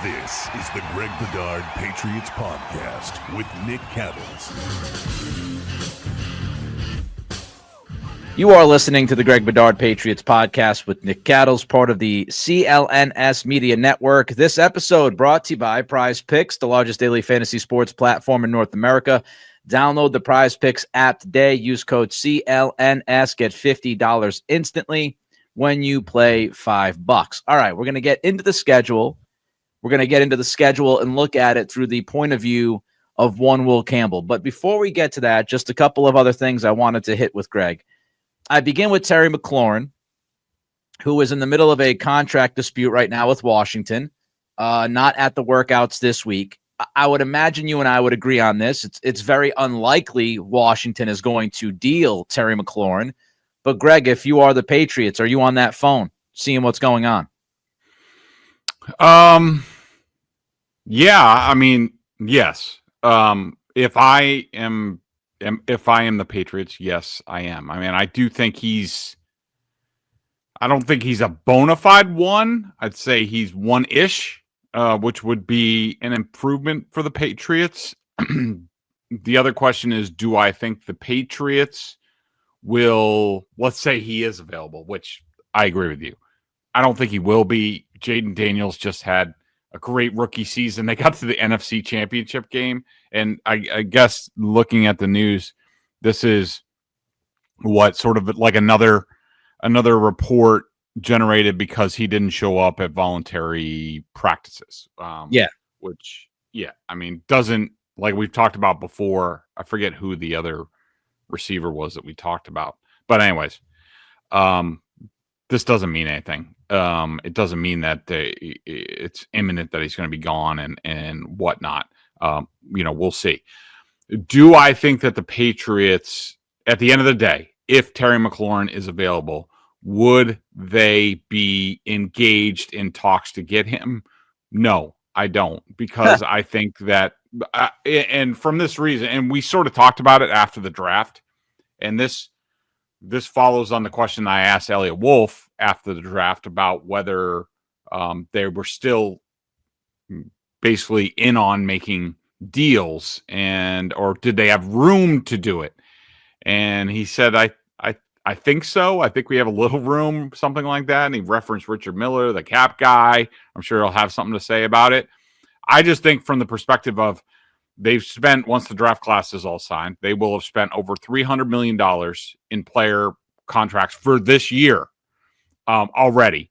This is the Greg Bedard Patriots Podcast with Nick Cattles. You are listening to the Greg Bedard Patriots Podcast with Nick Cattles, part of the CLNS Media Network. This episode brought to you by Prizepicks, the largest daily fantasy sports platform in North America. Download the Prizepicks app today. Use code CLNS. Get $50 instantly when you play $5. All right, we're going to get into the schedule. We're going to get into the schedule and look at it through the point of view of one Will Campbell. But before we get to that, just a couple of other things I wanted to hit with Greg. I begin with Terry McLaurin, who is in the middle of a contract dispute right now with Washington, not at the workouts this week. I would imagine you and I would agree on this. It's very unlikely Washington is going to deal Terry McLaurin. But, Greg, if you are the Patriots, are you on that phone seeing what's going on? Yeah, I mean, yes. If I am the Patriots, yes, I am. I mean, I don't think he's a bona fide one. I'd say he's one-ish, which would be an improvement for the Patriots. The other question is, do I think the Patriots will, let's say he is available, which I agree with you. I don't think he will be. Jaden Daniels just had a great rookie season. They got to the NFC Championship game, and I guess looking at the news, this is what sort of like another report generated because he didn't show up at voluntary practices. Which I mean, doesn't, like we've talked about before. I forget who the other receiver was that we talked about, but anyways, this doesn't mean anything. It doesn't mean that it's imminent that he's going to be gone and whatnot. We'll see. Do I think that the Patriots, at the end of the day, if Terry McLaurin is available, would they be engaged in talks to get him? No, I don't, because I think that, and from this reason, and we sort of talked about it after the draft, and this follows on the question I asked Elliot Wolf after the draft about whether they were still basically in on making deals or did they have room to do it? And he said, I think so. I think we have a little room, something like that. And he referenced Richard Miller, the cap guy. I'm sure he'll have something to say about it. I just think from the perspective of they've spent, once the draft class is all signed, they will have spent over $300 million in player contracts for this year already.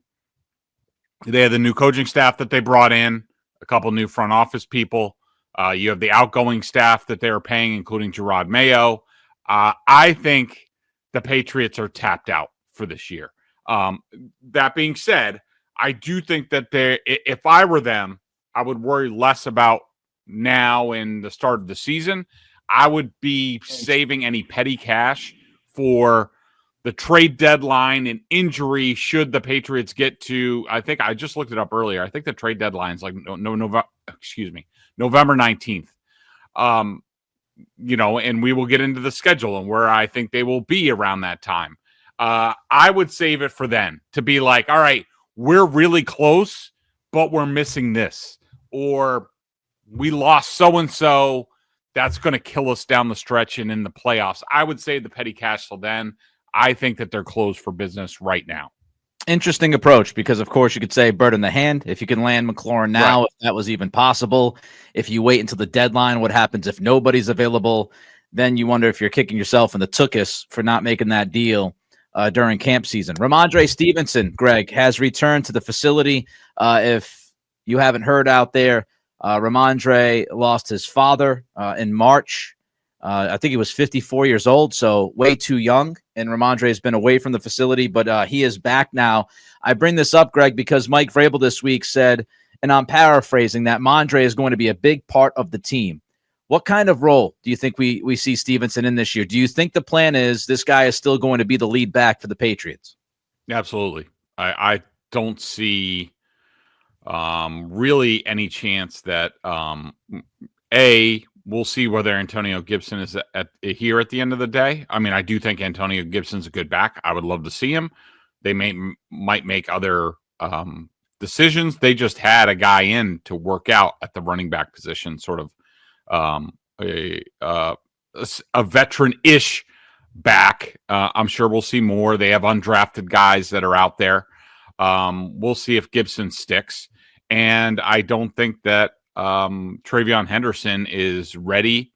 They have the new coaching staff that they brought in, a couple new front office people. You have the outgoing staff that they're paying, including Gerard Mayo. I think the Patriots are tapped out for this year. That being said, I do think that if I were them, I would worry less about now in the start of the season. I would be saving any petty cash for the trade deadline and injury should the Patriots get to, I think I just looked it up earlier. I think the trade deadline is like November 19th. And we will get into the schedule and where I think they will be around that time. I would save it for then to be like, all right, we're really close, but we're missing this, or we lost so-and-so, that's going to kill us down the stretch and in the playoffs. I would save the petty cash till then. I think that they're closed for business right now. Interesting approach, because, of course, you could say bird in the hand. If you can land McLaurin now, right, if that was even possible. If you wait until the deadline, what happens if nobody's available? Then you wonder if you're kicking yourself in the tuchus for not making that deal during camp season. Rhamondre Stevenson, Greg, has returned to the facility. If you haven't heard out there, Rhamondre lost his father in March. I think he was 54 years old, so way too young. And Rhamondre has been away from the facility, but he is back now. I bring this up, Greg, because Mike Vrabel this week said, and I'm paraphrasing, that Rhamondre is going to be a big part of the team. What kind of role do you think we see Stevenson in this year? Do you think the plan is this guy is still going to be the lead back for the Patriots? Absolutely. I don't see really any chance that we'll see whether Antonio Gibson is here at the end of the day. I mean, I do think Antonio Gibson's a good back. I would love to see him. They might make other decisions. They just had a guy in to work out at the running back position, sort of a veteran-ish back. I'm sure we'll see more. They have undrafted guys that are out there. We'll see if Gibson sticks. And I don't think that Travion Henderson is ready.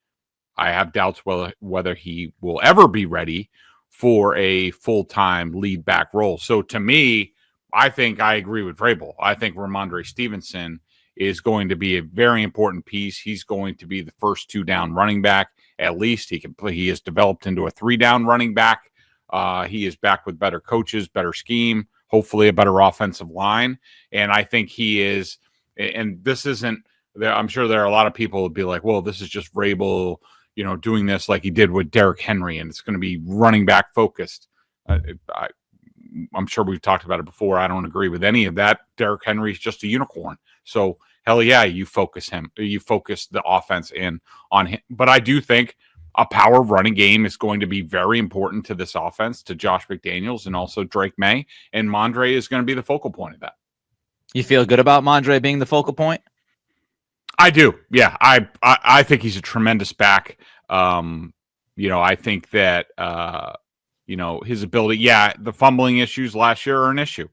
I have doubts whether he will ever be ready for a full-time lead back role. So to me, I think I agree with Vrabel. I think Rhamondre Stevenson is going to be a very important piece. He's going to be the first 2-down running back. At least he can play. He has developed into a 3-down running back. He is back with better coaches, better scheme, hopefully a better offensive line. And I think he is, and this isn't, I'm sure there are a lot of people who would be like, well, this is just Vrabel, doing this like he did with Derrick Henry, and it's going to be running back focused. I'm sure we've talked about it before. I don't agree with any of that. Derrick Henry is just a unicorn. So hell yeah, you focus the offense in on him. But I do think a power running game is going to be very important to this offense, to Josh McDaniels and also Drake May. And Rhamondre is going to be the focal point of that. You feel good about Rhamondre being the focal point? I do. Yeah. I think he's a tremendous back. I think that, his ability, the fumbling issues last year are an issue.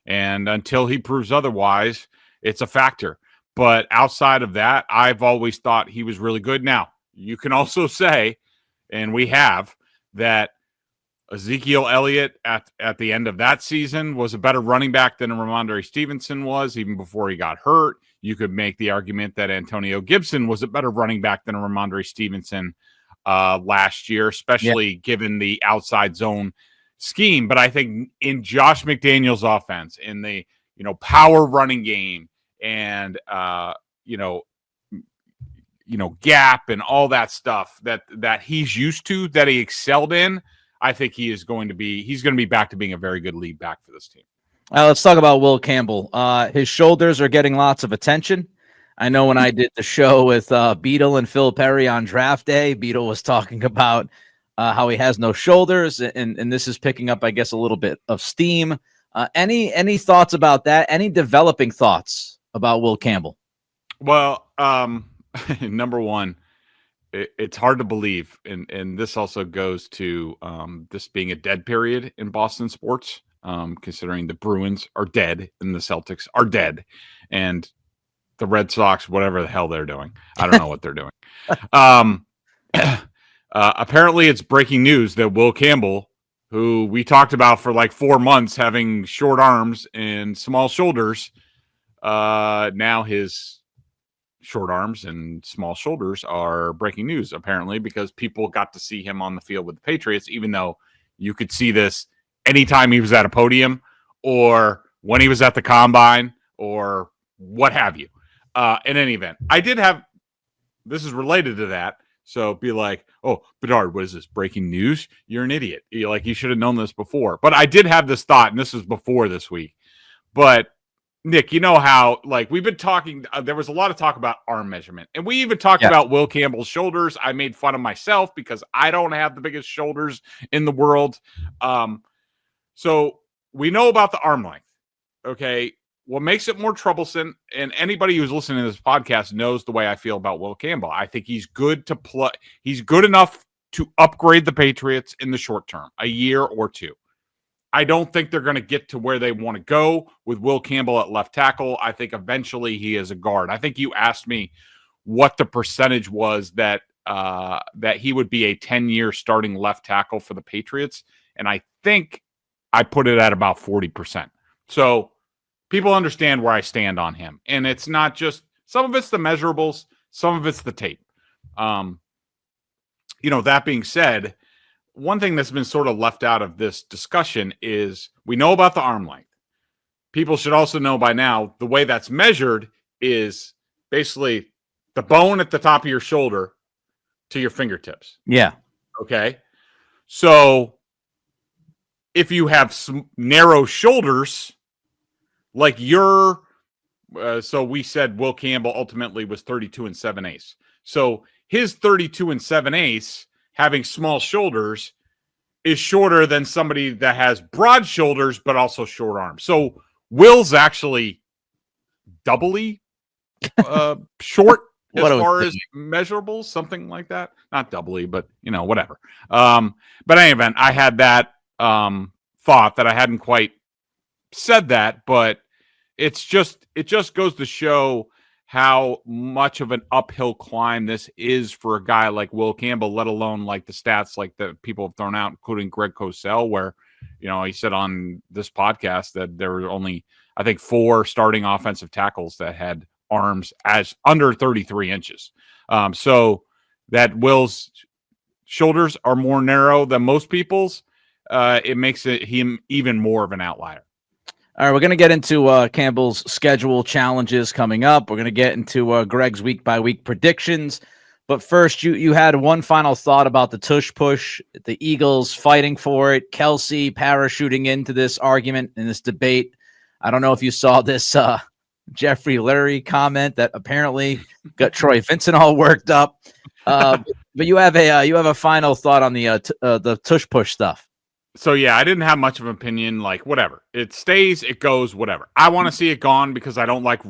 And until he proves otherwise, it's a factor. But outside of that, I've always thought he was really good. Now, you can also say, and we have, that Ezekiel Elliott at the end of that season was a better running back than Rhamondre Stevenson was, even before he got hurt. You could make the argument that Antonio Gibson was a better running back than Rhamondre Stevenson last year, especially given the outside zone scheme. But I think in Josh McDaniels' offense, in the power running game, and gap and all that stuff that he's used to, that he excelled in, I think he's going to be back to being a very good lead back for this team. Let's talk about Will Campbell. His shoulders are getting lots of attention. I know when I did the show with Beetle and Phil Perry on draft day, Beetle was talking about how he has no shoulders, and this is picking up, I guess, a little bit of steam. Any thoughts about that? Any developing thoughts about Will Campbell? Well, number one, it's hard to believe, and this also goes to this being a dead period in Boston sports, considering the Bruins are dead and the Celtics are dead, and the Red Sox, whatever the hell they're doing. I don't know what they're doing. Apparently, it's breaking news that Will Campbell, who we talked about for like 4 months having short arms and small shoulders, now his short arms and small shoulders are breaking news, apparently, because people got to see him on the field with the Patriots, even though you could see this anytime he was at a podium or when he was at the combine or what have you. In any event, this is related to that. So be like, oh, Bedard, what is this, breaking news? You're an idiot. You should have known this before. But I did have this thought, and this was before this week. But Nick, you know how, we've been talking, there was a lot of talk about arm measurement. And we even talked about Will Campbell's shoulders. I made fun of myself because I don't have the biggest shoulders in the world. So we know about the arm length. Okay. What makes it more troublesome, and anybody who's listening to this podcast knows the way I feel about Will Campbell. I think he's good to play. He's good enough to upgrade the Patriots in the short term, a year or two. I don't think they're going to get to where they want to go with Will Campbell at left tackle. I think eventually he is a guard. I think you asked me what the percentage was that he would be a 10-year starting left tackle for the Patriots, and I think I put it at about 40%. So people understand where I stand on him. And it's not just, some of it's the measurables, some of it's the tape. That being said, one thing that's been sort of left out of this discussion is we know about the arm length. People should also know by now the way that's measured is basically the bone at the top of your shoulder to your fingertips. Yeah. Okay. So if you have some narrow shoulders, like so we said Will Campbell ultimately was 32 7/8. So his 32 7/8, having small shoulders, is shorter than somebody that has broad shoulders but also short arms. So Will's actually doubly short as far as thing. measurables, something like that. Not doubly, but whatever. But in any event, I had that thought that I hadn't quite said that, but it just goes to show how much of an uphill climb this is for a guy like Will Campbell, let alone like the stats like that people have thrown out, including Greg Cosell, where he said on this podcast that there were only, I think, 4 starting offensive tackles that had arms as under 33 inches. So that Will's shoulders are more narrow than most people's. It makes him even more of an outlier. All right, we're going to get into Campbell's schedule challenges coming up. We're going to get into Greg's week-by-week predictions. But first, you had one final thought about the Tush Push, the Eagles fighting for it, Kelsey parachuting into this argument and this debate. I don't know if you saw this Jeffrey Lurie comment that apparently got Troy Vincent all worked up. But you have a final thought on the Tush Push stuff. So, yeah, I didn't have much of an opinion. Like, whatever. It stays, it goes, whatever. I want to see it gone because I don't like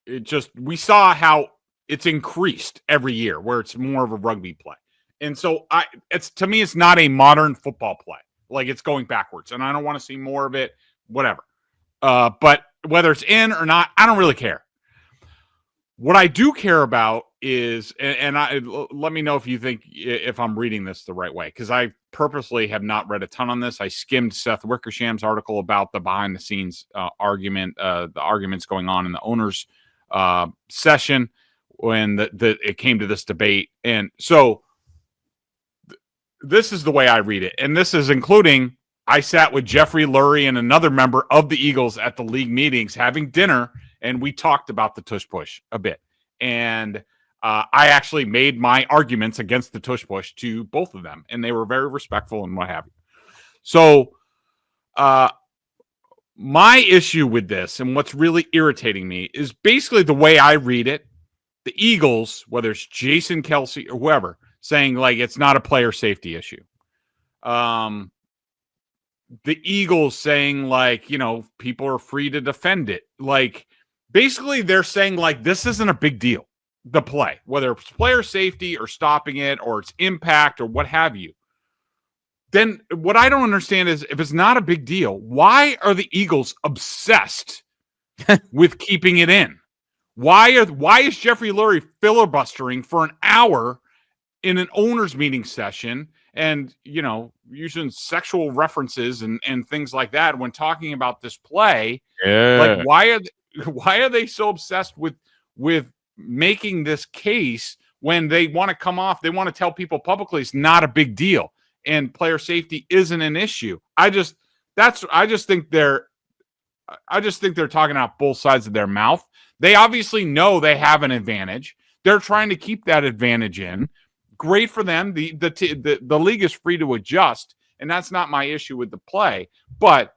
it. We saw how it's increased every year where it's more of a rugby play. And so, to me, it's not a modern football play. Like, it's going backwards. And I don't want to see more of it, whatever. But whether it's in or not, I don't really care. What I do care about is, and let me know if you think if I'm reading this the right way, because I purposely have not read a ton on this. I skimmed Seth Wickersham's article about the behind-the-scenes argument, the arguments going on in the owners' session when it came to this debate. And so this is the way I read it, and this is including I sat with Jeffrey Lurie and another member of the Eagles at the league meetings having dinner, and we talked about the Tush Push a bit. And I actually made my arguments against the Tush Push to both of them, and they were very respectful and what have you. So my issue with this and what's really irritating me is basically the way I read it. The Eagles, whether it's Jason Kelsey or whoever, saying like it's not a player safety issue. The Eagles saying like, people are free to defend it. Like, basically they're saying like, this isn't a big deal, the play, whether it's player safety or stopping it or its impact or what have you. Then what I don't understand is if it's not a big deal, why are the Eagles obsessed with keeping it in? Why is Jeffrey Lurie filibustering for an hour in an owners meeting session and, using sexual references and things like that when talking about this play? Yeah. Like, why are they so obsessed with making this case when they want to come off? They want to tell people publicly it's not a big deal and player safety isn't an issue. I just think they're talking out both sides of their mouth. They obviously know they have an advantage. They're trying to keep that advantage in. Great for them. The league is free to adjust, and that's not my issue with the play. But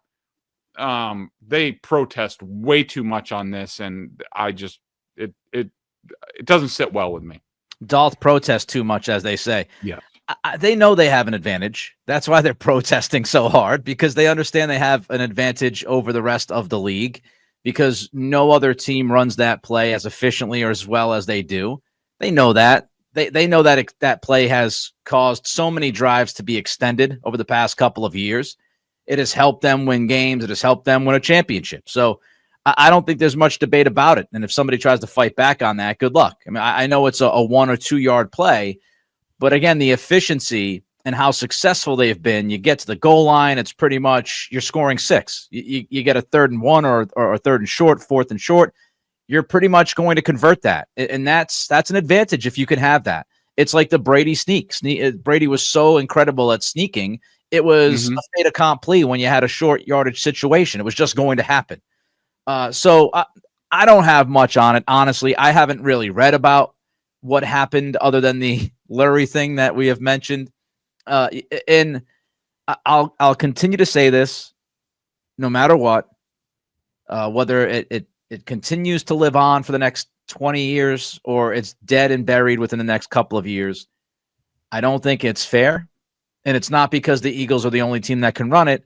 they protest way too much on this, and it doesn't sit well with me. Doth protest too much, as they say. Yeah. They know they have an advantage. That's why they're protesting so hard, because they understand they have an advantage over the rest of the league, because no other team runs that play as efficiently or as well as they do. They know that. They know that that play has caused so many drives to be extended over the past couple of years. It has helped them win games. It has helped them win a championship. So I don't think there's much debate about it. And if somebody tries to fight back on that, good luck. I mean, I know it's a 1 or 2 yard play, but again, the efficiency and how successful they've been, you get to the goal line, it's pretty much you're scoring 6. You get a 3rd and 1 or a 3rd and short, 4th and short. You're pretty much going to convert that. And that's an advantage if you can have that. It's like the Brady sneak. Brady was so incredible at sneaking. It was a fait accompli when you had a short yardage situation. It was just going to happen. So I don't have much on it. Honestly, I haven't really read about what happened other than the Lurie thing that we have mentioned. And I'll continue to say this no matter what, whether it continues to live on for the next 20 years or it's dead and buried within the next couple of years. I don't think it's fair. And it's not because the Eagles are the only team that can run it.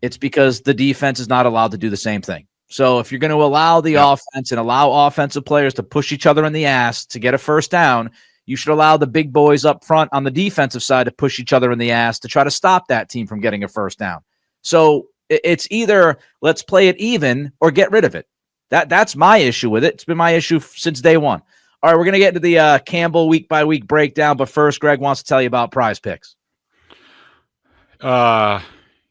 It's because the defense is not allowed to do the same thing. So if you're going to allow the offense and allow offensive players to push each other in the ass to get a first down, you should allow the big boys up front on the defensive side to push each other in the ass to try to stop that team from getting a first down. So it's either let's play it even or get rid of it. That's my issue with it. It's been my issue since day one. All right, we're going to get into the Campbell week-by-week breakdown, but first, Greg wants to tell you about Prizepicks.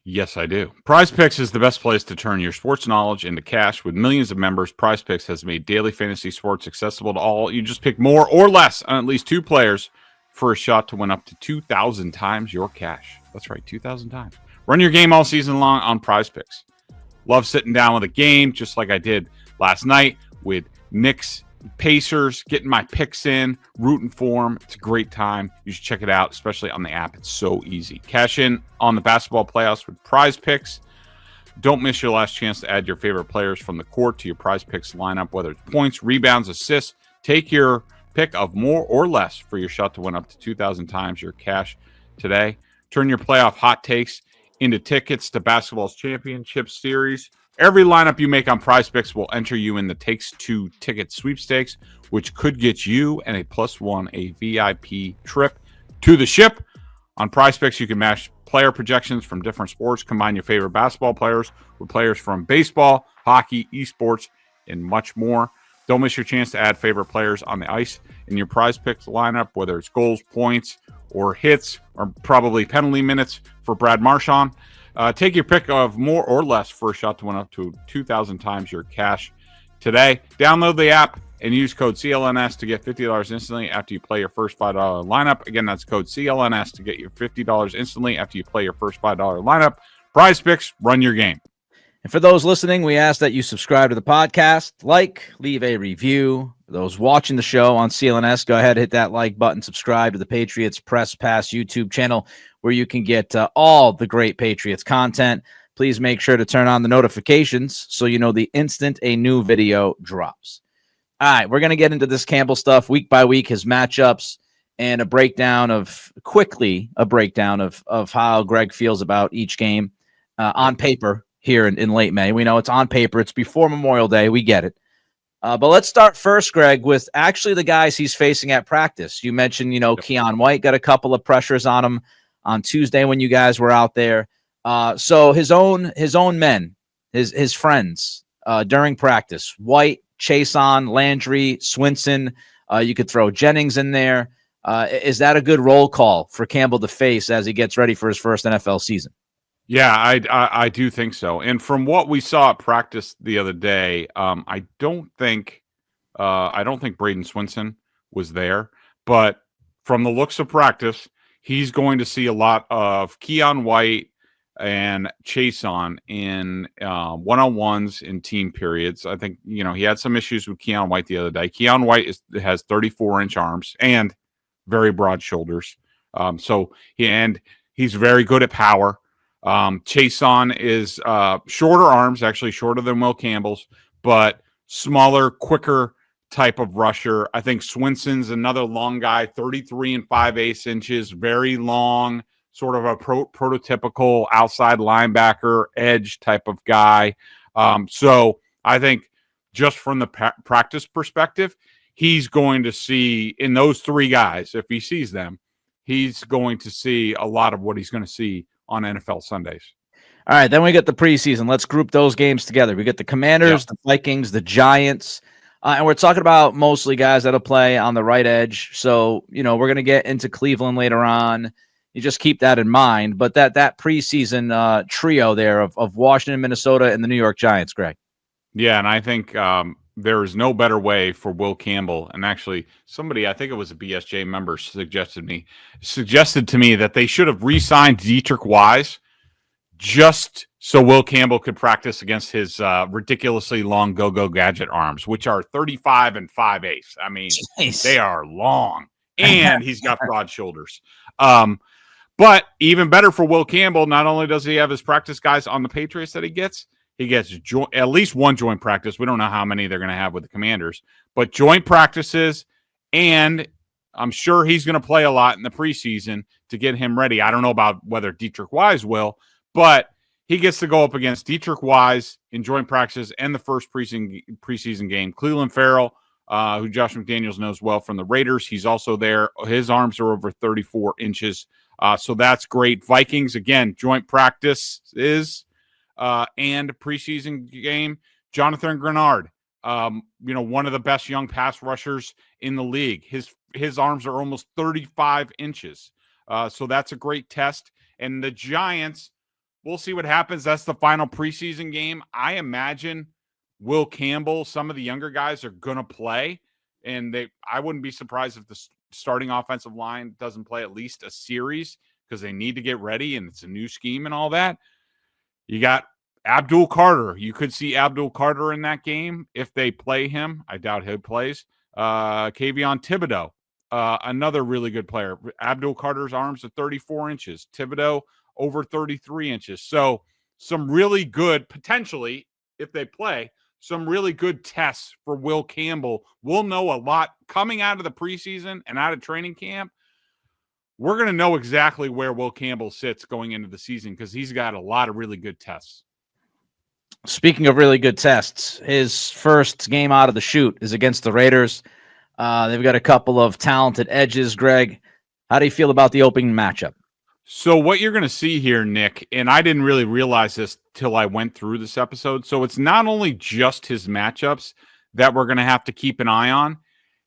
Yes, I do. Prizepicks is the best place to turn your sports knowledge into cash. With millions of members, Prizepicks has made daily fantasy sports accessible to all. You just pick more or less on at least 2 players for a shot to win up to 2,000 times your cash. That's right, 2,000 times. Run your game all season long on Prizepicks. Love sitting down with a game, just like I did last night with Knicks Pacers, getting my picks in, rooting for them. It's a great time. You should check it out, especially on the app. It's so easy. Cash in on the basketball playoffs with Prizepicks. Don't miss your last chance to add your favorite players from the court to your Prizepicks lineup, whether it's points, rebounds, assists. Take your pick of more or less for your shot to win up to 2,000 times your cash today. Turn your playoff hot takes into tickets to basketball's championship series. Every lineup you make on Prizepicks will enter you in the Takes Two ticket sweepstakes, which could get you and a +1 a VIP trip to the ship. On Prizepicks, you can match player projections from different sports, combine your favorite basketball players with players from baseball, hockey, esports, and much more. Don't miss your chance to add favorite players on the ice in your Prizepicks lineup, whether it's goals, points, or hits, or probably penalty minutes for Brad Marchand. Take your pick of more or less for a shot to win up to 2,000 times your cash today. Download the app and use code CLNS to get $50 instantly after you play your first $5 lineup. Again, that's code CLNS to get your $50 instantly after you play your first $5 lineup. Prizepicks, run your game. And for those listening, we ask that you subscribe to the podcast, leave a review. For those watching the show on CLNS, go ahead, hit that like button, subscribe to the Patriots Press Pass YouTube channel where you can get all the great Patriots content. Please make sure to turn on the notifications so you know the instant a new video drops. All right, we're going to get into this Campbell stuff week by week, his matchups, and a breakdown of how Greg feels about each game on paper here in late May. We know it's on paper. It's before Memorial Day. We get it. But let's start first, Greg, with actually the guys he's facing at practice. You mentioned, Keon White got a couple of pressures on him on Tuesday when you guys were out there. So his own men, his friends during practice, White, Chason, Landry, Swinson. You could throw Jennings in there. Is that a good roll call for Campbell to face as he gets ready for his first NFL season? Yeah, I do think so. And from what we saw at practice the other day, I don't think Braden Swinson was there, but from the looks of practice, he's going to see a lot of Keon White and Chason in one-on-ones in team periods. I think, he had some issues with Keon White the other day. Keon White has 34-inch arms and very broad shoulders. So he's very good at power. Chason is shorter arms, actually shorter than Will Campbell's, but smaller, quicker type of rusher. I think Swinson's another long guy, 33 5/8 inches, very long, sort of a prototypical outside linebacker, edge type of guy. So I think just from the practice perspective, he's going to see in those 3 guys, if he sees them, he's going to see a lot of what he's going to see on NFL Sundays. All right, then we get the preseason. Let's group those games together. We get the Commanders, the Vikings, the Giants, and we're talking about mostly guys that'll play on the right edge. So, we're going to get into Cleveland later on. You just keep that in mind. But that preseason trio there of Washington, Minnesota, and the New York Giants, Greg. Yeah, and I think there is no better way for Will Campbell. And actually, somebody, I think it was a BSJ member, suggested to me that they should have re-signed Dietrich Wise just so Will Campbell could practice against his ridiculously long go-go gadget arms, which are 35 5/8. I mean, They are long, and he's got broad shoulders. But even better for Will Campbell, not only does he have his practice guys on the Patriots that he gets at least one joint practice. We don't know how many they're going to have with the Commanders, but joint practices, and I'm sure he's going to play a lot in the preseason to get him ready. I don't know about whether Dietrich Wise will, but he gets to go up against Dietrich Wise in joint practices and the first preseason game. Cleveland Farrell, who Josh McDaniels knows well from the Raiders, he's also there. His arms are over 34 inches. So that's great. Vikings, again, joint practices and preseason game. Jonathan Grenard, one of the best young pass rushers in the league. His arms are almost 35 inches. So that's a great test. And the Giants, we'll see what happens. That's the final preseason game. I imagine Will Campbell, some of the younger guys are going to play. And I wouldn't be surprised if the starting offensive line doesn't play at least a series because they need to get ready and it's a new scheme and all that. You got Abdul Carter. You could see Abdul Carter in that game if they play him. I doubt he plays. Kayvon Thibodeau, another really good player. Abdul Carter's arms are 34 inches. Thibodeau over 33 inches. So some really good, potentially, if they play, some really good tests for Will Campbell. We'll know a lot coming out of the preseason and out of training camp. We're going to know exactly where Will Campbell sits going into the season because he's got a lot of really good tests. Speaking of really good tests, his first game out of the chute is against the Raiders. They've got a couple of talented edges, Greg. How do you feel about the opening matchup? So what you're going to see here, Nick, and I didn't really realize this till I went through this episode. So it's not only just his matchups that we're going to have to keep an eye on.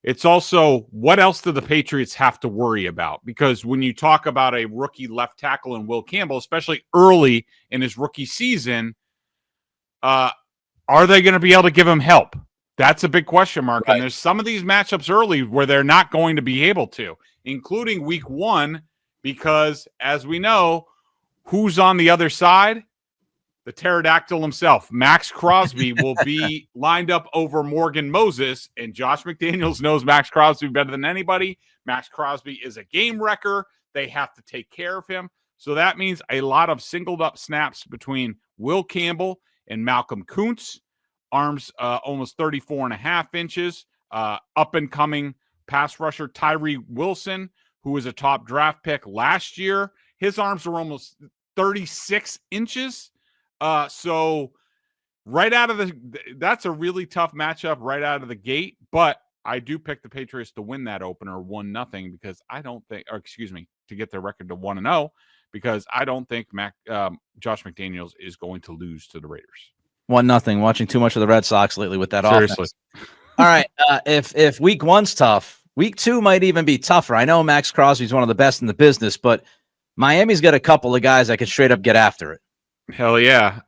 It's also what else do the Patriots have to worry about? Because when you talk about a rookie left tackle in Will Campbell, especially early in his rookie season, are they going to be able to give him help? That's a big question mark. Right. And there's some of these matchups early where they're not going to be able to, including week 1, because as we know, who's on the other side? The pterodactyl himself. Max Crosby will be lined up over Morgan Moses, and Josh McDaniels knows Max Crosby better than anybody. Max Crosby is a game wrecker. They have to take care of him. So that means a lot of singled up snaps between Will Campbell and Malcolm Kuntz. Arms almost 34 and a half inches. Up and coming pass rusher Tyree Wilson, who was a top draft pick last year. His arms are almost 36 inches. So right out of that's a really tough matchup right out of the gate, but I do pick the Patriots to win that opener 1-0 because I don't think, to get their record to 1-0 because I don't think Josh McDaniels is going to lose to the Raiders. 1-0. Watching too much of the Red Sox lately with that Seriously. offense. All right. If week 1's tough, week 2 might even be tougher. I know Max Crosby's one of the best in the business, but Miami's got a couple of guys that can straight up get after it. Hell yeah.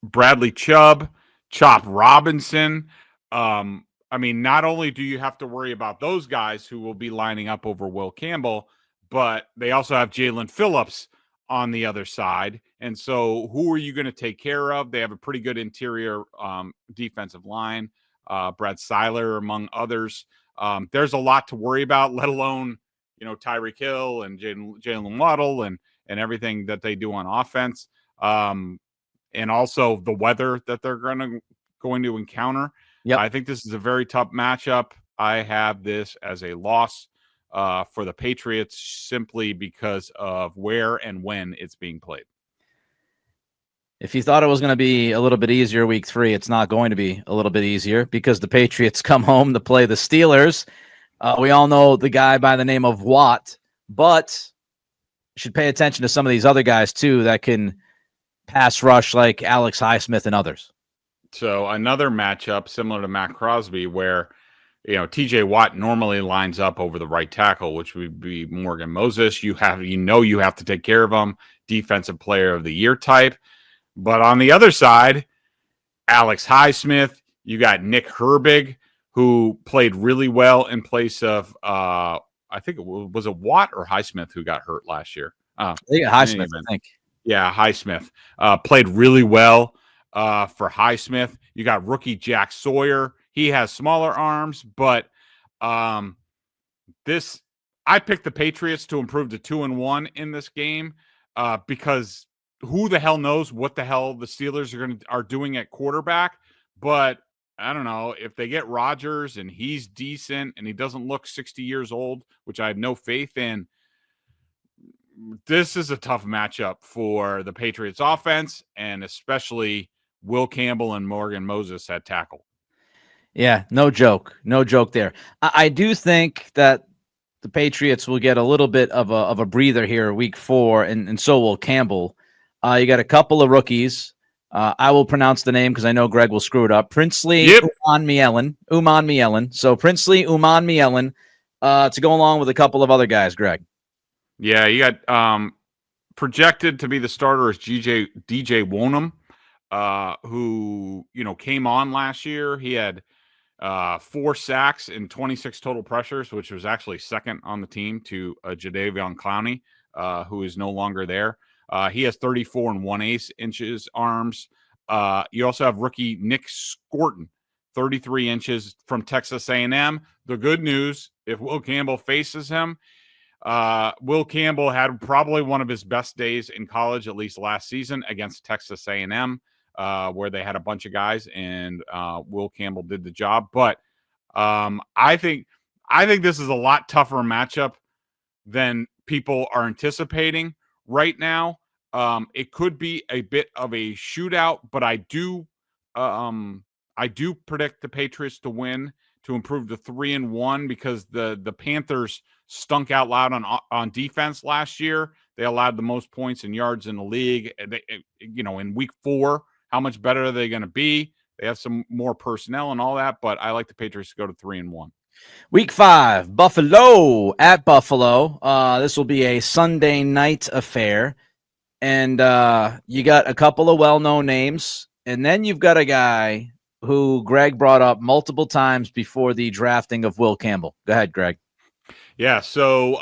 Bradley Chubb, Chop Robinson. Not only do you have to worry about those guys who will be lining up over Will Campbell, but they also have Jalen Phillips on the other side. And so who are you going to take care of? They have a pretty good interior defensive line. Brad Seiler, among others. There's a lot to worry about, let alone, Tyreek Hill and Jalen Waddle and everything that they do on offense. And also the weather that they're going to encounter. Yep. I think this is a very tough matchup. I have this as a loss for the Patriots simply because of where and when it's being played. If you thought it was going to be a little bit easier week 3, it's not going to be a little bit easier because the Patriots come home to play the Steelers. We all know the guy by the name of Watt, but you should pay attention to some of these other guys too that can pass rush like Alex Highsmith and others. So another matchup similar to Matt Crosby where, TJ Watt normally lines up over the right tackle, which would be Morgan Moses. You have to take care of him, defensive player of the year type. But on the other side, Alex Highsmith, you got Nick Herbig, who played really well in place of, I think was a Watt or Highsmith who got hurt last year. Highsmith, I think. Yeah, Highsmith played really well for Highsmith. You got rookie Jack Sawyer. He has smaller arms, but I picked the Patriots to improve to 2-1 in this game because who the hell knows what the hell the Steelers are doing at quarterback. But I don't know if they get Rodgers and he's decent and he doesn't look 60 years old, which I have no faith in. this is a tough matchup for the Patriots offense, and especially Will Campbell and Morgan Moses at tackle. Yeah, no joke. No joke there. I do think that the Patriots will get a little bit of a breather here week 4, and so will Campbell. You got a couple of rookies. I will pronounce the name because I know Greg will screw it up. Princely Uman Mielen. So Princely Uman Mielen to go along with a couple of other guys, Greg. Yeah, you got projected to be the starter is DJ Wonham, who came on last year. He had 4 sacks and 26 total pressures, which was actually second on the team to Jadeveon Clowney, who is no longer there. He has 34 1/8 inches arms. You also have rookie Nick Scorton, 33 inches from Texas A&M. The good news, if Will Campbell faces him, Will Campbell had probably one of his best days in college, at least last season, against Texas A&M, where they had a bunch of guys, and Will Campbell did the job. But I think this is a lot tougher matchup than people are anticipating right now. It could be a bit of a shootout, but I do predict the Patriots to win, to improve to 3-1, because the Panthers stunk out loud on defense last year. They allowed the most points and yards in the league. In week 4, how much better are they going to be? They have some more personnel and all that, but I like the Patriots to go to 3-1. Week 5, Buffalo at Buffalo. This will be a Sunday night affair. And you got a couple of well-known names. And then you've got a guy who Greg brought up multiple times before the drafting of Will Campbell. Go ahead, Greg. Yeah, so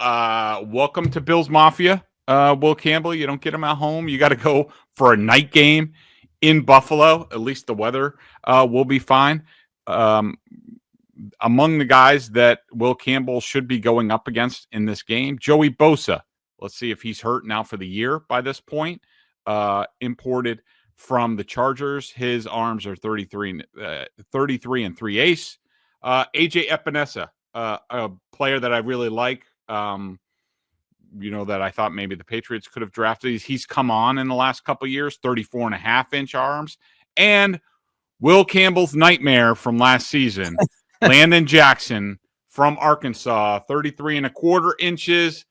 welcome to Bills Mafia, Will Campbell. You don't get him at home. You got to go for a night game in Buffalo. At least the weather will be fine. Among the guys that Will Campbell should be going up against in this game, Joey Bosa. Let's see if he's hurt now for the year by this point. Imported from the Chargers. His arms are 33 3/8. AJ Epinesa, a player that I really like, that I thought maybe the Patriots could have drafted. He's come on in the last couple of years, 34.5-inch arms. And Will Campbell's nightmare from last season, Landon Jackson from Arkansas, 33.25 inches.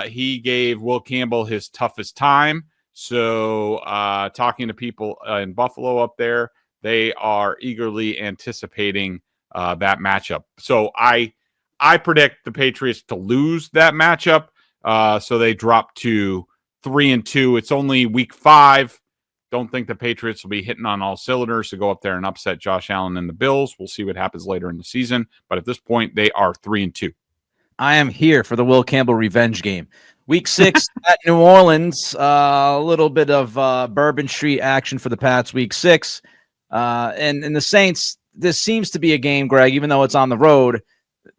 He gave Will Campbell his toughest time. So talking to people in Buffalo up there, they are eagerly anticipating that matchup. So I predict the Patriots to lose that matchup. So they drop to 3-2. It's only week 5. Don't think the Patriots will be hitting on all cylinders to go up there and upset Josh Allen and the Bills. We'll see what happens later in the season. But at this point, they are 3-2. I am here for the Will Campbell revenge game. Week 6 at New Orleans. A little bit of Bourbon Street action for the Pats week 6. And the Saints, this seems to be a game, Greg, even though it's on the road.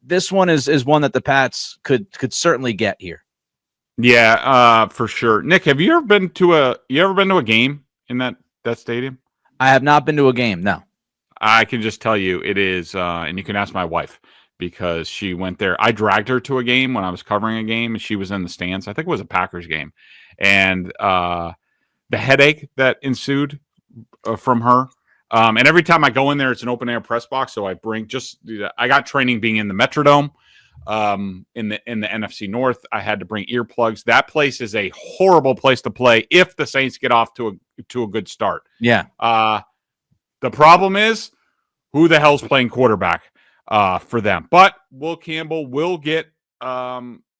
This one is one that the Pats could certainly get here. Yeah, for sure. Nick, have you ever been to a game in that stadium? I have not been to a game, no. I can just tell you it is, and you can ask my wife because she went there. I dragged her to a game when I was covering a game, and she was in the stands. I think it was a Packers game. And the headache that ensued from her. And every time I go in there, it's an open-air press box, so I got training being in the Metrodome. In the NFC North, I had to bring earplugs. That place is a horrible place to play if the Saints get off to a good start. Yeah. The problem is who the hell's playing quarterback for them. But Will Campbell will get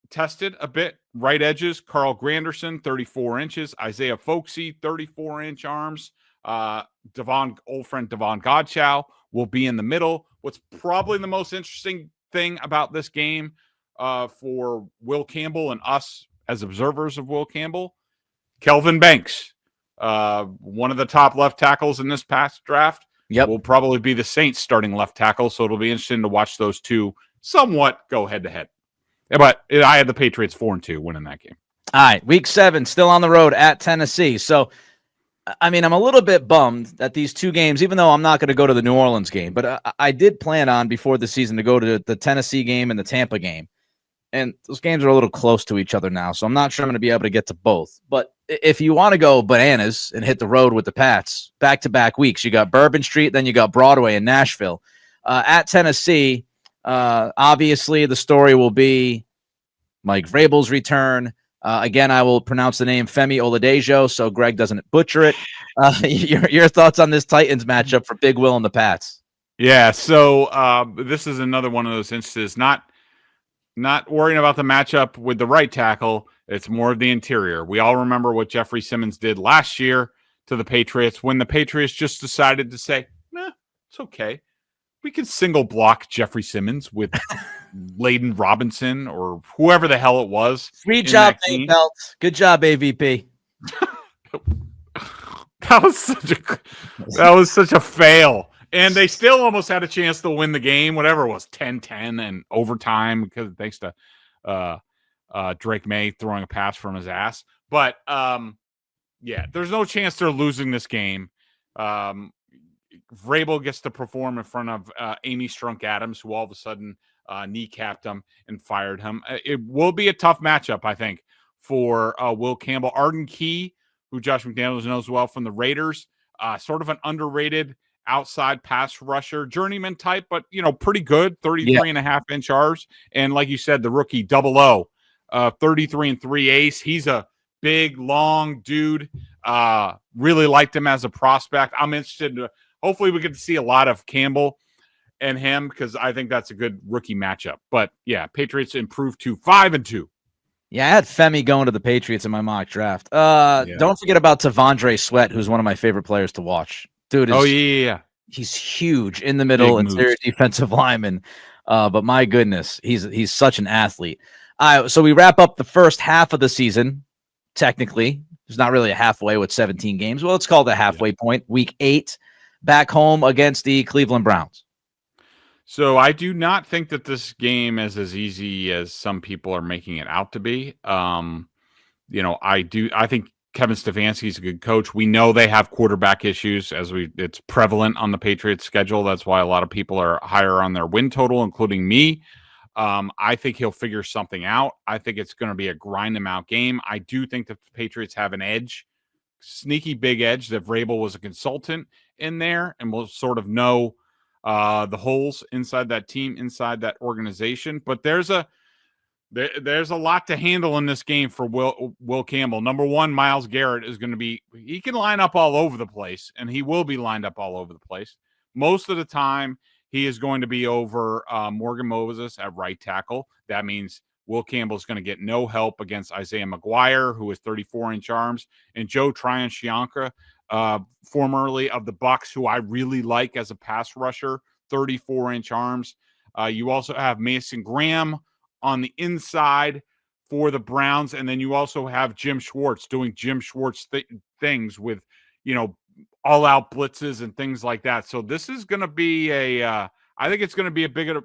tested a bit. Right edges, Carl Granderson, 34 inches. Isaiah Folksy, 34-inch arms. Old friend Devon Godchow will be in the middle. What's probably the most interesting thing about this game for Will Campbell and us as observers of Will Campbell, Kelvin Banks, one of the top left tackles in this past draft, will probably be the Saints starting left tackle. So it'll be interesting to watch those two somewhat go head to head. But I had the Patriots 4-2 winning that game. All right, week 7, still on the road at Tennessee. So, I mean, I'm a little bit bummed that these two games, even though I'm not going to go to the New Orleans game, but I did plan on before the season to go to the Tennessee game and the Tampa game. and those games are a little close to each other now, so I'm not sure I'm going to be able to get to both. But if you want to go bananas and hit the road with the Pats, back-to-back weeks, you got Bourbon Street, then you got Broadway in Nashville. At Tennessee, obviously the story will be Mike Vrabel's return. Again, I will pronounce the name Femi Oladejo so Greg doesn't butcher it. Your thoughts on this Titans matchup for Big Will and the Pats? Yeah, so this is another one of those instances, not worrying about the matchup with the right tackle. It's more of the interior. We all remember what Jeffrey Simmons did last year to the Patriots when the Patriots just decided to say, it's okay. We can single block Jeffrey Simmons with Layden Robinson or whoever the hell it was. Great job, Dave Belt. Good job, AVP. That was such a fail. And they still almost had a chance to win the game, whatever it was, 10-10 and overtime, because thanks to Drake May throwing a pass from his ass. But, there's no chance they're losing this game. Vrabel gets to perform in front of Amy Strunk-Adams, who all of a sudden kneecapped him and fired him. It will be a tough matchup, I think, for Will Campbell. Arden Key, who Josh McDaniels knows well from the Raiders, sort of an underrated outside pass rusher, journeyman type, but, pretty good, 33.5-inch Rs. And like you said, the rookie 00, 33 and 3 ace. He's a big, long dude. Really liked him as a prospect. I'm interested to, hopefully we get to see a lot of Campbell and him, because I think that's a good rookie matchup. But yeah, Patriots improved to 5-2. Yeah, I had Femi going to the Patriots in my mock draft. Don't forget about Tavondre Sweat, who's one of my favorite players to watch. Dude, he's huge in the middle, interior defensive lineman. But my goodness, he's such an athlete. So we wrap up the first half of the season. Technically, there's not really a halfway with 17 games. Well, it's called a halfway point. Week 8, back home against the Cleveland Browns. So I do not think that this game is as easy as some people are making it out to be. I think Kevin Stefanski is a good coach. We know they have quarterback issues, it's prevalent on the Patriots schedule. That's why a lot of people are higher on their win total, including me. I think he'll figure something out. I think it's going to be a grind him out game. I do think that the Patriots have an edge, sneaky big edge, that Vrabel was a consultant in there and will sort of know the holes inside that team, inside that organization. But there's a lot to handle in this game for Will Campbell. Number one, Myles Garrett is going to be – he can line up all over the place, and he will be lined up all over the place. Most of the time, he is going to be over Morgan Moses at right tackle. That means Will Campbell is going to get no help against Isaiah McGuire, who is 34-inch arms, and Joe Tryon-Shoyinka, formerly of the Bucs, who I really like as a pass rusher, 34-inch arms. You also have Mason Graham on the inside for the Browns, and then you also have Jim Schwartz doing Jim Schwartz things with, all-out blitzes and things like that. So this is going to be I think it's going to be a bit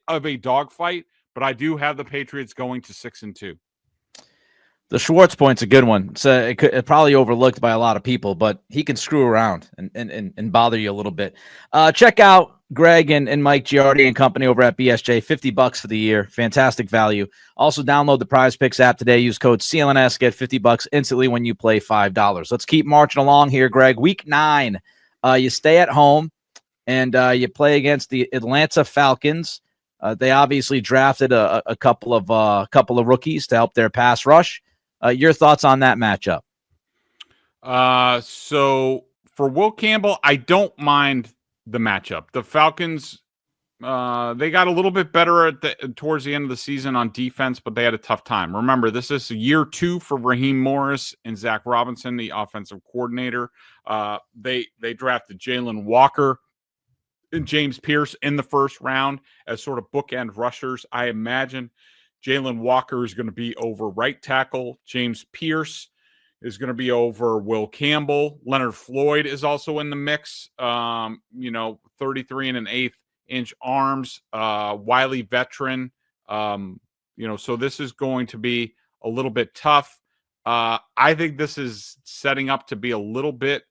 of a dogfight, but I do have the Patriots going to 6-2. The Schwartz point's a good one. It's probably overlooked by a lot of people, but he can screw around and bother you a little bit. Check out Greg and Mike Giardi and company over at BSJ. $50 for the year. Fantastic value. Also, download the Prizepicks app today. Use code CLNS. Get $50 instantly when you play $5. Let's keep marching along here, Greg. Week 9, you stay at home and you play against the Atlanta Falcons. They obviously drafted a couple of rookies to help their pass rush. Your thoughts on that matchup? So for Will Campbell, I don't mind the matchup. The Falcons, they got a little bit better towards the end of the season on defense, but they had a tough time. Remember, this is year 2 for Raheem Morris and Zach Robinson, the offensive coordinator. They drafted Jalen Walker and James Pierce in the first round as sort of bookend rushers. I imagine Jalen Walker is going to be over right tackle. James Pierce is going to be over Will Campbell. Leonard Floyd is also in the mix. 33 and an eighth inch arms. Wily veteran. So this is going to be a little bit tough. I think this is setting up to be a little bit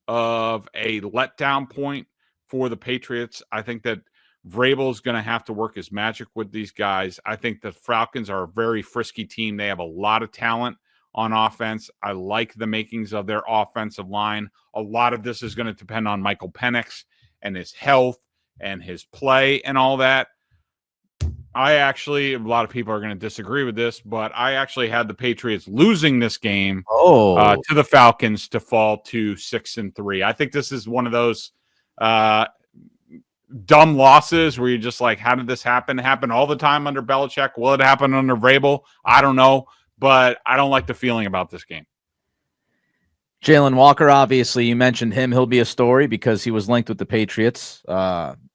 of a letdown point for the Patriots. I think that Vrabel's going to have to work his magic with these guys. I think the Falcons are a very frisky team. They have a lot of talent on offense. I like the makings of their offensive line. A lot of this is going to depend on Michael Penix and his health and his play and all that. A lot of people are going to disagree with this, but I actually had the Patriots losing this game to the Falcons to fall to 6-3. I think this is one of those dumb losses where you're just like, how did this happen? It happened all the time under Belichick. Will it happen under Vrabel? I don't know, but I don't like the feeling about this game. Jalen Walker, obviously, you mentioned him. He'll be a story because he was linked with the Patriots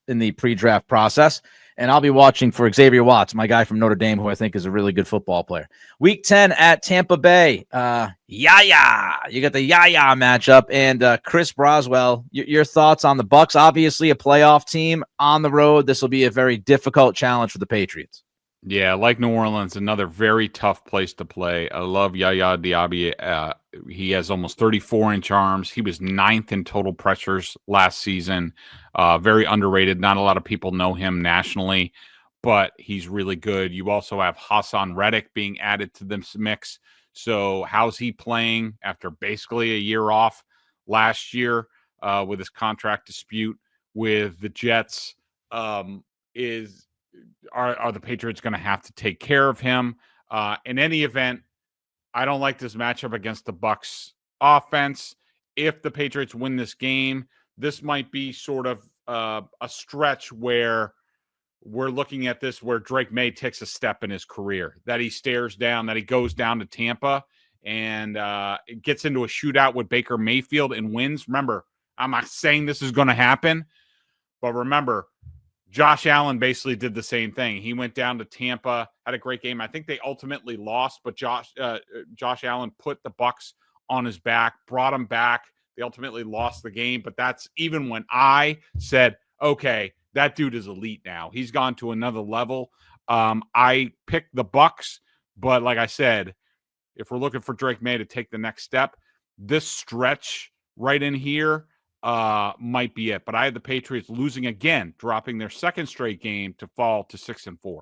in the pre-draft process. And I'll be watching for Xavier Watts, my guy from Notre Dame, who I think is a really good football player. Week 10 at Tampa Bay. Yaya. You got the Yaya matchup. And Chris Broswell, your thoughts on the Bucs? Obviously, a playoff team on the road. This will be a very difficult challenge for the Patriots. Yeah, like New Orleans, another very tough place to play. I love Yaya Diaby. He has almost 34-inch arms. He was 9th in total pressures last season. Very underrated. Not a lot of people know him nationally, but he's really good. You also have Hassan Reddick being added to this mix. So how's he playing after basically a year off last year with his contract dispute with the Jets? Are the Patriots going to have to take care of him? In any event, I don't like this matchup against the Bucs offense. If the Patriots win this game, this might be sort of a stretch where we're looking at this where Drake May takes a step in his career, that he stares down, that he goes down to Tampa and gets into a shootout with Baker Mayfield and wins. Remember, I'm not saying this is going to happen, but remember, Josh Allen basically did the same thing. He went down to Tampa, had a great game. I think they ultimately lost, but Josh Allen put the Bucs on his back, brought him back. They ultimately lost the game, but that's even when I said, okay, that dude is elite now. He's gone to another level. I picked the Bucs, but like I said, if we're looking for Drake May to take the next step, this stretch right in here might be it. But I had the Patriots losing again, dropping their second straight game to fall to 6-4.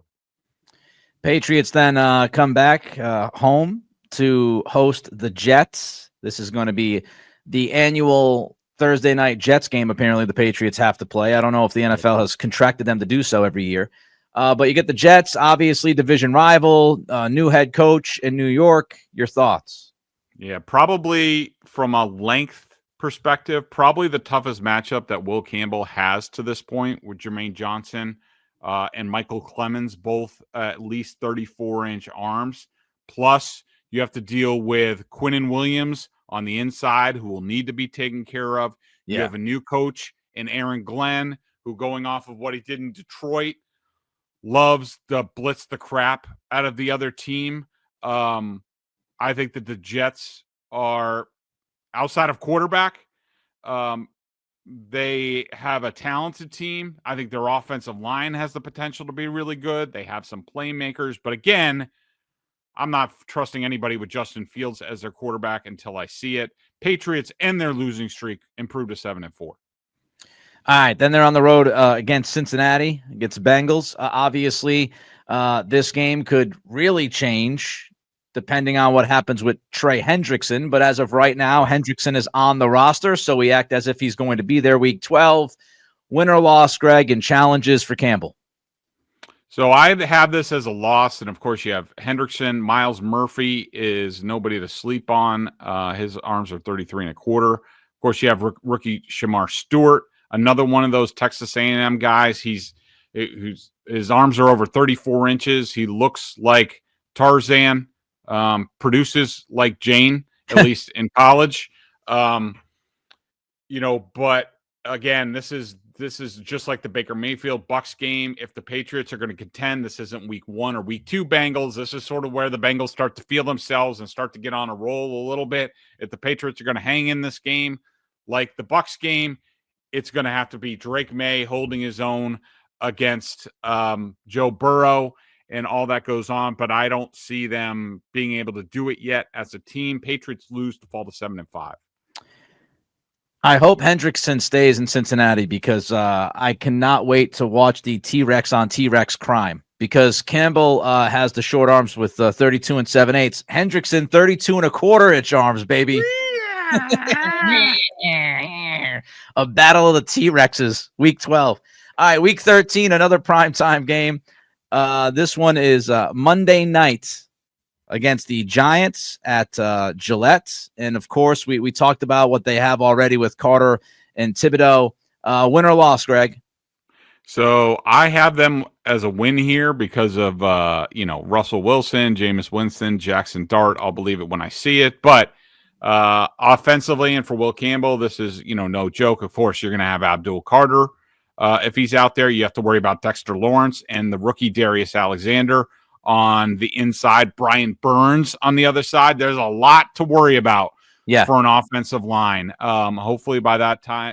Patriots then come back home to host the Jets. This is going to be the annual Thursday night Jets game. Apparently the Patriots have to play. I don't know if the NFL has contracted them to do so every year. But you get the Jets, obviously division rival, new head coach in New York. Your thoughts? Yeah, probably from a length perspective, probably the toughest matchup that Will Campbell has to this point with Jermaine Johnson and Michael Clemens, both at least 34-inch arms. Plus, you have to deal with Quinnen Williams on the inside, who will need to be taken care of. You have a new coach in Aaron Glenn, who, going off of what he did in Detroit, loves to blitz the crap out of the other team. I think that the Jets are, outside of quarterback, they have a talented team. I think their offensive line has the potential to be really good. They have some playmakers. But again, I'm not trusting anybody with Justin Fields as their quarterback until I see it. Patriots and their losing streak improved to 7-4. All right, then they're on the road against Cincinnati, against Bengals. Obviously, this game could really change depending on what happens with Trey Hendrickson. But as of right now, Hendrickson is on the roster, so we act as if he's going to be there week 12. Win or loss, Greg, and challenges for Campbell. So I have this as a loss, and of course you have Hendrickson. Miles Murphy is nobody to sleep on. His arms are 33 1/4. Of course, you have rookie Shamar Stewart, another one of those Texas A&M guys. His arms are over 34 inches. He looks like Tarzan. Produces like Jane, at least in college. But again, this is just like the Baker Mayfield Bucs game. If the Patriots are going to contend, this isn't week 1 or week 2 Bengals. This is sort of where the Bengals start to feel themselves and start to get on a roll a little bit. If the Patriots are going to hang in this game, like the Bucs game, it's going to have to be Drake May holding his own against Joe Burrow and all that goes on, but I don't see them being able to do it yet as a team. Patriots lose to fall to 7-5. I hope Hendrickson stays in Cincinnati because I cannot wait to watch the T-Rex on T-Rex crime. Because Campbell has the short arms with 32 and 7/8. Hendrickson 32 and a quarter inch arms, baby. A battle of the T-Rexes, week 12. All right, week 13, another primetime game. This one is Monday night against the Giants at Gillette. And, of course, we talked about what they have already with Carter and Thibodeau. Win or loss, Greg? So I have them as a win here because of, Russell Wilson, Jameis Winston, Jackson Dart. I'll believe it when I see it. But offensively and for Will Campbell, this is, no joke. Of course, you're going to have Abdul Carter. If he's out there, you have to worry about Dexter Lawrence and the rookie Darius Alexander on the inside, Brian Burns on the other side. There's a lot to worry about for an offensive line. Hopefully by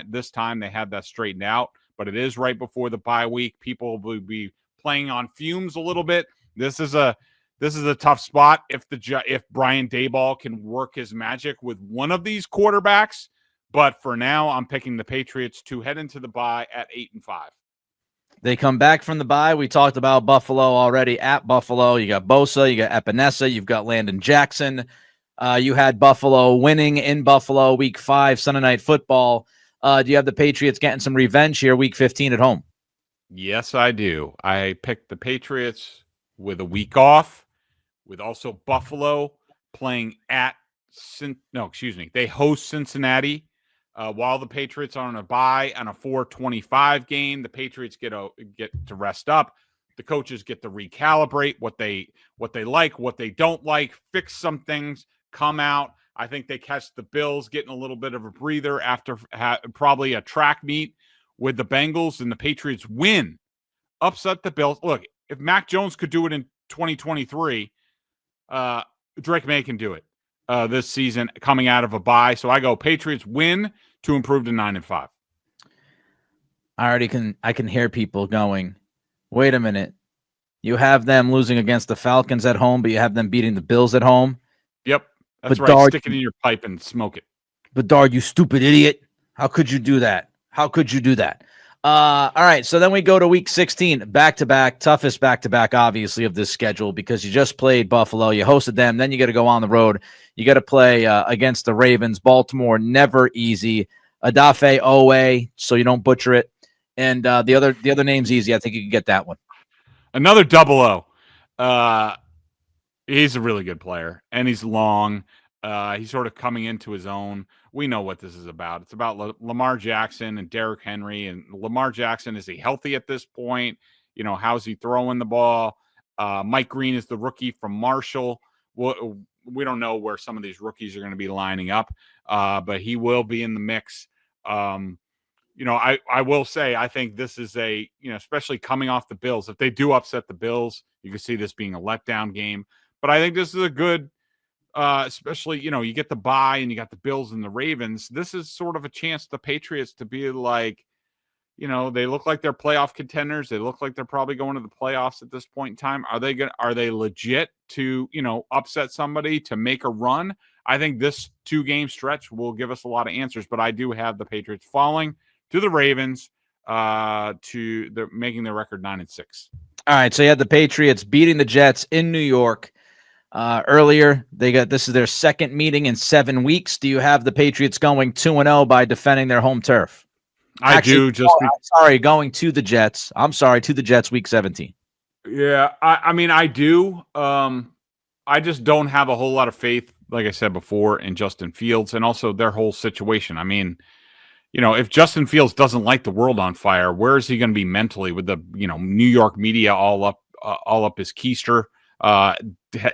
this time they have that straightened out. But it is right before the bye week. People will be playing on fumes a little bit. This is a tough spot. If Brian Daboll can work his magic with one of these quarterbacks, but for now, I'm picking the Patriots to head into the bye at 8-5. They come back from the bye. We talked about Buffalo already. At Buffalo, you got Bosa, you got Epinesa, you've got Landon Jackson. You had Buffalo winning in Buffalo week 5, Sunday Night Football. Do you have the Patriots getting some revenge here week 15 at home? Yes, I do. I picked the Patriots with a week off, with also Buffalo playing they host Cincinnati. While the Patriots are on a bye on a 4:25 game, the Patriots get to rest up. The coaches get to recalibrate what they like, what they don't like, fix some things, come out. I think they catch the Bills getting a little bit of a breather after probably a track meet with the Bengals, and the Patriots win, upset the Bills. Look, if Mac Jones could do it in 2023, Drake May can do it this season coming out of a bye. So I go Patriots win to improve to 9-5. I can hear people going, wait a minute. You have them losing against the Falcons at home, but you have them beating the Bills at home. Yep. That's Bedard, right. Stick it in your pipe and smoke it. Bedard, you stupid idiot. How could you do that? All right. So then we go to week 16, back-to-back, toughest back-to-back, obviously, of this schedule because you just played Buffalo. You hosted them. Then you got to go on the road. You got to play against the Ravens. Baltimore, never easy. Adafe Owe, so you don't butcher it. And the other name's easy. I think you can get that one. Another double O. He's a really good player, and he's long. He's sort of coming into his own. We know what this is about. It's about Lamar Jackson and Derrick Henry. And Lamar Jackson, is he healthy at this point? How's he throwing the ball? Mike Green is the rookie from Marshall. We don't know where some of these rookies are going to be lining up, but he will be in the mix. I will say I think this is especially coming off the Bills. If they do upset the Bills, you can see this being a letdown game. But I think this is a good, especially, you get the bye and you got the Bills and the Ravens. This is sort of a chance the Patriots to be like, they look like they're playoff contenders. They look like they're probably going to the playoffs at this point in time. Are they legit to, upset somebody to make a run? I think this 2-game stretch will give us a lot of answers, but I do have the Patriots falling to the Ravens making their record 9-6. All right. So you had the Patriots beating the Jets in New York. Earlier, this is their second meeting in 7 weeks. Do you have the Patriots going 2-0 by defending their home turf? Going to the Jets. I'm sorry, to the Jets week 17. Yeah, I do. I just don't have a whole lot of faith, like I said before, in Justin Fields and also their whole situation. If Justin Fields doesn't light the world on fire, where is he going to be mentally with the, New York media all up his keister?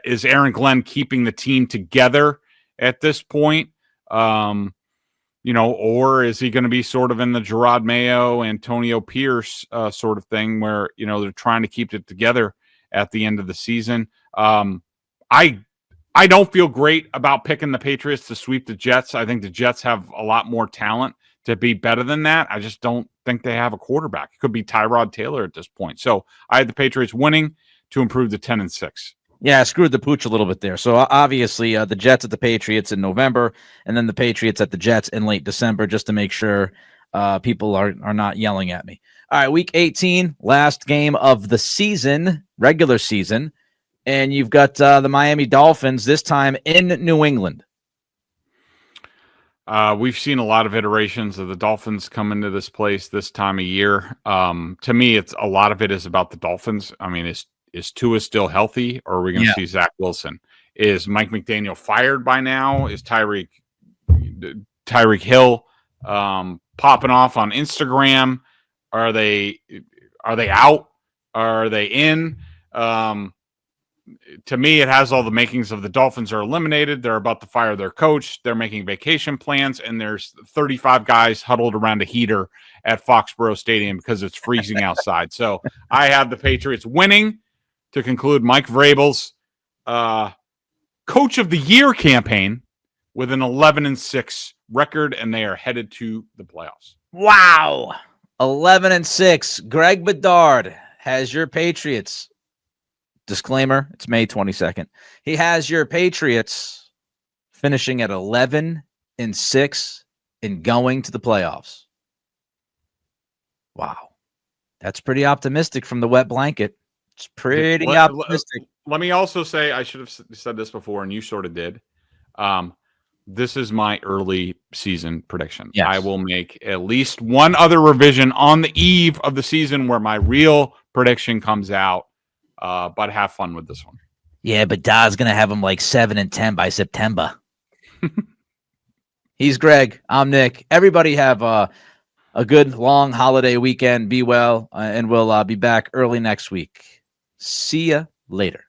Is Aaron Glenn keeping the team together at this point? Or is he going to be sort of in the Gerard Mayo, Antonio Pierce sort of thing where, they're trying to keep it together at the end of the season? I don't feel great about picking the Patriots to sweep the Jets. I think the Jets have a lot more talent to be better than that. I just don't think they have a quarterback. It could be Tyrod Taylor at this point. So I had the Patriots winning to improve to 10-6. Yeah, I screwed the pooch a little bit there. So obviously the Jets at the Patriots in November, and then the Patriots at the Jets in late December, just to make sure people are not yelling at me. All right, week 18, last game of the season, regular season, and you've got the Miami Dolphins this time in New England. We've seen a lot of iterations of the Dolphins come into this place this time of year. To me, it's a lot of it is about the Dolphins. I mean, is Tua still healthy, or are we going to see Zach Wilson? Is Mike McDaniel fired by now? Is Tyreek Hill popping off on Instagram? Are they out? Are they in? To me, it has all the makings of the Dolphins are eliminated. They're about to fire their coach. They're making vacation plans, and there's 35 guys huddled around a heater at Foxborough Stadium because it's freezing outside. So I have the Patriots winning to conclude Mike Vrabel's Coach of the Year campaign with an 11-6 record, and they are headed to the playoffs. Wow. 11-6. Greg Bedard has your Patriots. Disclaimer, it's May 22nd. He has your Patriots finishing at 11-6 and going to the playoffs. Wow. That's pretty optimistic from the wet blanket. It's pretty optimistic. Let me also say, I should have said this before, and you sort of did. This is my early season prediction. Yes. I will make at least one other revision on the eve of the season where my real prediction comes out. But have fun with this one. Yeah, but Da's going to have him like 7-10 by September. He's Greg. I'm Nick. Everybody have a good long holiday weekend. Be well, and we'll be back early next week. See ya later.